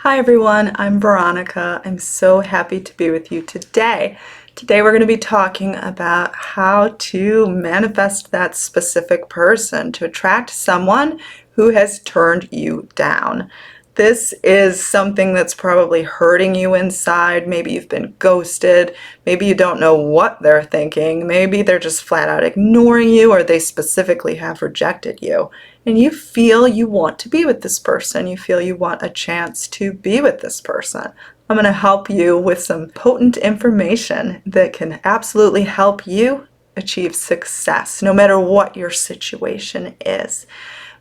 Hi everyone, I'm Veronica. I'm so happy to be with you today. Today we're going to be talking about how to manifest that specific person to attract someone who has turned you down. This is something that's probably hurting you inside. Maybe you've been ghosted. Maybe you don't know what they're thinking. Maybe they're just flat out ignoring you, or they specifically have rejected you. And you feel you want to be with this person. You feel you want a chance to be with this person. I'm going to help you with some potent information that can absolutely help you achieve success, no matter what your situation is.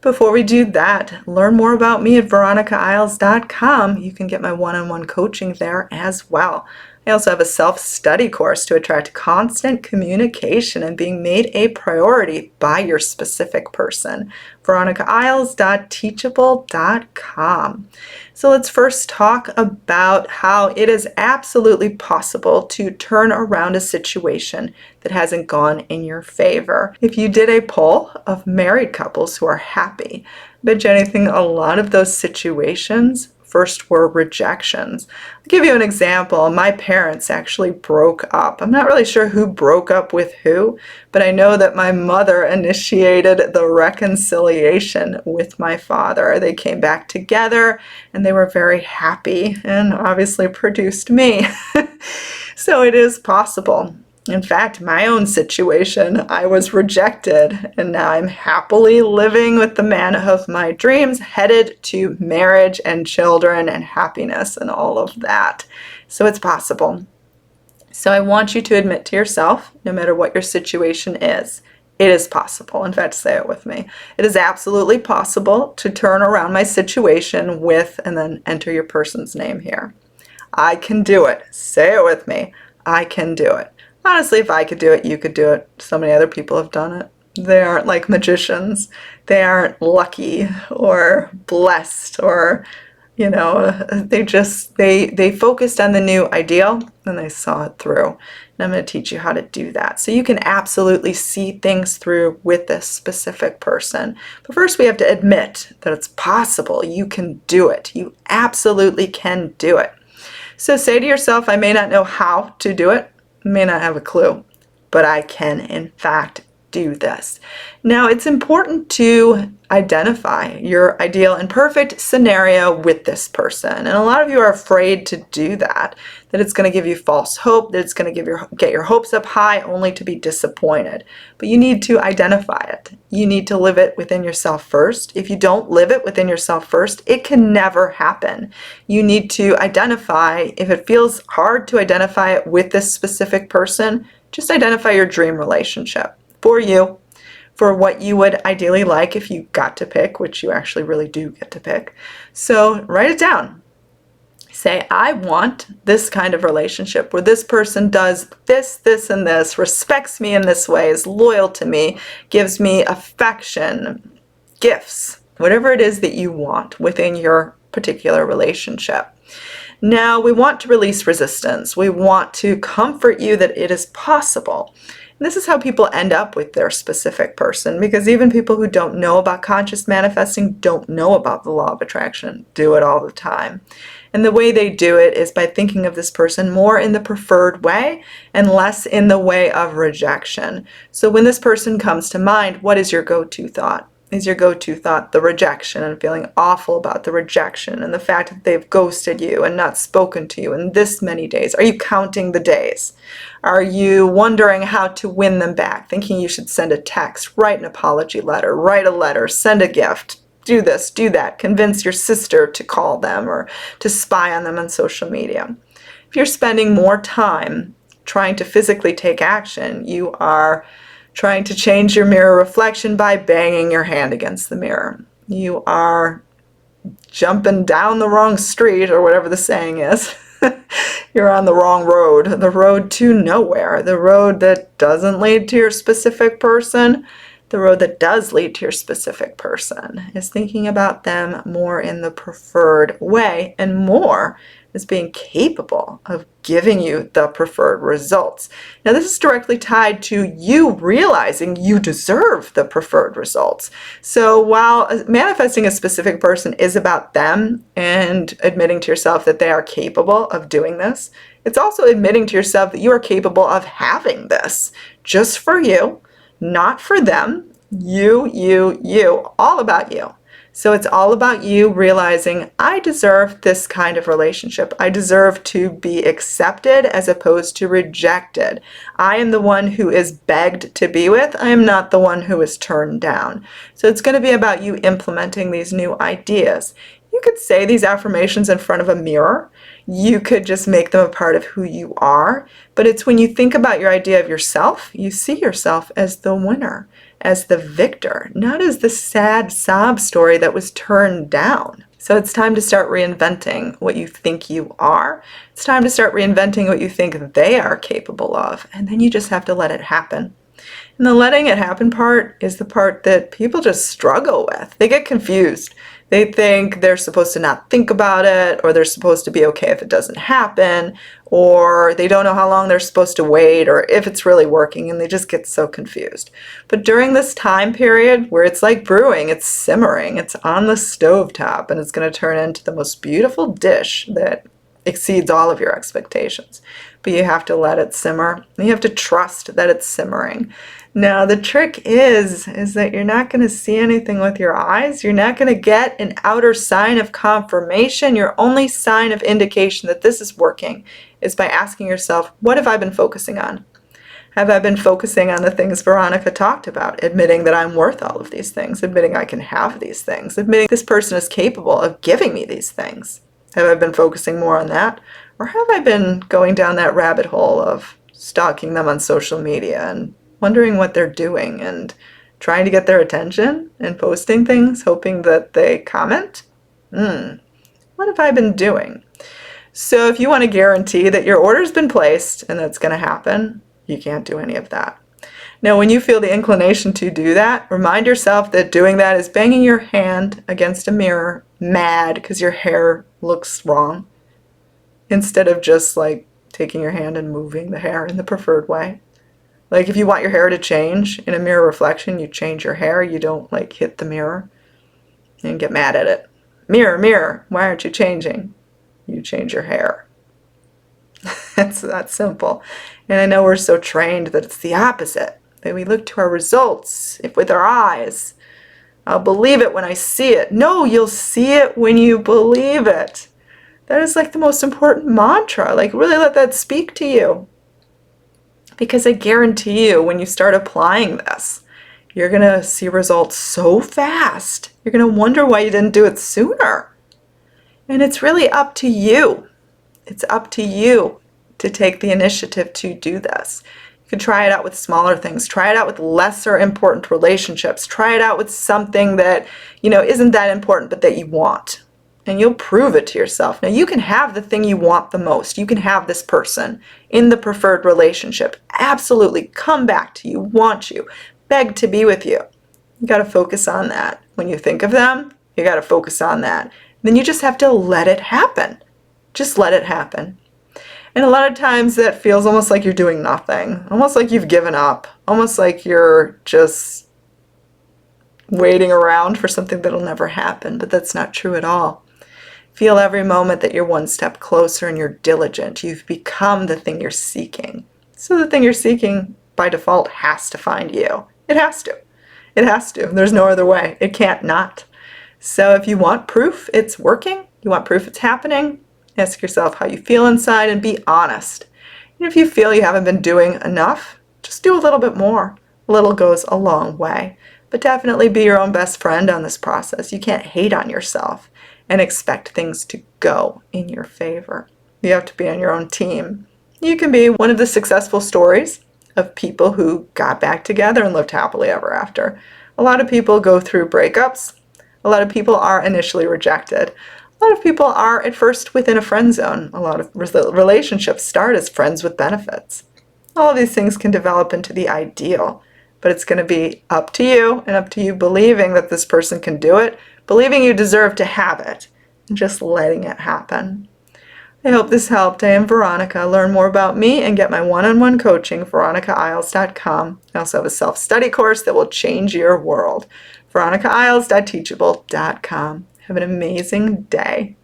Before we do that, learn more about me at veronicaisles.com. You can get my one-on-one coaching there as well. I also have a self-study course to attract constant communication and being made a priority by your specific person. veronicaisles.teachable.com. So let's first talk about how it is absolutely possible to turn around a situation that hasn't gone in your favor. If you did a poll of married couples who are happy, I bet you anything a lot of those situations first were rejections. I'll give you an example. My parents actually broke up. I'm not really sure who broke up with who, but I know that my mother initiated the reconciliation with my father. They came back together and they were very happy and obviously produced me. So it is possible. In fact, my own situation, I was rejected, and now I'm happily living with the man of my dreams, headed to marriage and children and happiness and all of that. So it's possible. So I want you to admit to yourself, no matter what your situation is, it is possible. In fact, say it with me. It is absolutely possible to turn around my situation with, and then enter your person's name here. I can do it. Say it with me. I can do it. Honestly, if I could do it, you could do it. So many other people have done it. They aren't like magicians. They aren't lucky or blessed or, they focused on the new ideal and they saw it through. And I'm going to teach you how to do that. So you can absolutely see things through with this specific person. But first we have to admit that it's possible. You can do it. You absolutely can do it. So say to yourself, I may not know how to do it. May not have a clue, but I can in fact do this. Now it's important to identify your ideal and perfect scenario with this person. And a lot of you are afraid to do that it's going to give you false hope, that it's going to get your hopes up high only to be disappointed. But you need to identify it. You need to live it within yourself first. If you don't live it within yourself first, it can never happen. You need to identify, if it feels hard to identify it with this specific person, just identify your dream relationship for you, for what you would ideally like if you got to pick, which you actually really do get to pick. So write it down. Say, I want this kind of relationship where this person does this, this, and this, respects me in this way, is loyal to me, gives me affection, gifts, whatever it is that you want within your particular relationship. Now, we want to release resistance. We want to comfort you that it is possible. And this is how people end up with their specific person, because even people who don't know about conscious manifesting don't know about the law of attraction, do it all the time. And the way they do it is by thinking of this person more in the preferred way and less in the way of rejection. So when this person comes to mind, what is your go-to thought? Is your go-to thought the rejection and feeling awful about the rejection and the fact that they've ghosted you and not spoken to you in this many days? Are you counting the days? Are you wondering how to win them back, thinking you should send a text, write an apology letter, write a letter, send a gift, do this, do that, convince your sister to call them or to spy on them on social media? If you're spending more time trying to physically take action, you are trying to change your mirror reflection by banging your hand against the mirror. You are jumping down the wrong street, or whatever the saying is. You're on the wrong road, the road to nowhere, the road that doesn't lead to your specific person, The road that does lead to your specific person is thinking about them more in the preferred way, and more is being capable of giving you the preferred results. Now, this is directly tied to you realizing you deserve the preferred results. So while manifesting a specific person is about them and admitting to yourself that they are capable of doing this, it's also admitting to yourself that you are capable of having this just for you, not for them. You, all about you. So it's all about you realizing, I deserve this kind of relationship. I deserve to be accepted as opposed to rejected. I am the one who is begged to be with. I am not the one who is turned down. So it's going to be about you implementing these new ideas. You could say these affirmations in front of a mirror. You could just make them a part of who you are. But it's when you think about your idea of yourself, you see yourself as the winner, as the victor, not as the sad sob story that was turned down. So it's time to start reinventing what you think you are. It's time to start reinventing what you think they are capable of. And then you just have to let it happen. And the letting it happen part is the part that people just struggle with. They get confused. They think they're supposed to not think about it, or they're supposed to be okay if it doesn't happen, or they don't know how long they're supposed to wait, or if it's really working, and they just get so confused. But during this time period where it's like brewing, it's simmering, it's on the stovetop, and it's going to turn into the most beautiful dish that exceeds all of your expectations. But you have to let it simmer. You have to trust that it's simmering. Now, the trick is that you're not going to see anything with your eyes. You're not going to get an outer sign of confirmation. Your only sign of indication that this is working is by asking yourself, what have I been focusing on? Have I been focusing on the things Veronica talked about? Admitting that I'm worth all of these things, admitting I can have these things, admitting this person is capable of giving me these things. Have I been focusing more on that? Or have I been going down that rabbit hole of stalking them on social media and wondering what they're doing and trying to get their attention and posting things, hoping that they comment? What have I been doing? So if you want to guarantee that your order's been placed and that's going to happen, you can't do any of that. Now, when you feel the inclination to do that, remind yourself that doing that is banging your hand against a mirror, mad because your hair looks wrong, instead of just like taking your hand and moving the hair in the preferred way. Like if you want your hair to change in a mirror reflection, you change your hair. You don't like hit the mirror and get mad at it. Mirror, mirror, why aren't you changing? You change your hair. It's that simple. And I know we're so trained that it's the opposite, that we look to our results with our eyes. I'll believe it when I see it. No, you'll see it when you believe it. That is like the most important mantra. Like really let that speak to you. Because I guarantee you, when you start applying this, you're going to see results so fast. You're going to wonder why you didn't do it sooner. And it's really up to you. It's up to you to take the initiative to do this. You can try it out with smaller things. Try it out with lesser important relationships. Try it out with something that, isn't that important, but that you want. And you'll prove it to yourself. Now, you can have the thing you want the most. You can have this person in the preferred relationship. Absolutely come back to you, want you, beg to be with you. You got to focus on that. When you think of them, you got to focus on that. Then you just have to let it happen. Just let it happen. And a lot of times that feels almost like you're doing nothing, almost like you've given up, almost like you're just waiting around for something that'll never happen, but that's not true at all. Feel every moment that you're one step closer and you're diligent. You've become the thing you're seeking. So the thing you're seeking by default has to find you. It has to. It has to. There's no other way. It can't not. So if you want proof it's working, you want proof it's happening, ask yourself how you feel inside and be honest. And if you feel you haven't been doing enough, just do a little bit more. A little goes a long way. But definitely be your own best friend on this process. You can't hate on yourself and expect things to go in your favor. You have to be on your own team. You can be one of the successful stories of people who got back together and lived happily ever after. A lot of people go through breakups. A lot of people are initially rejected. A lot of people are at first within a friend zone. A lot of relationships start as friends with benefits. All of these things can develop into the ideal, but it's going to be up to you and up to you believing that this person can do it, believing you deserve to have it, and just letting it happen. I hope this helped. I am Veronica. Learn more about me and get my one-on-one coaching, veronicaisles.com. I also have a self-study course that will change your world. veronicaisles.teachable.com. Have an amazing day.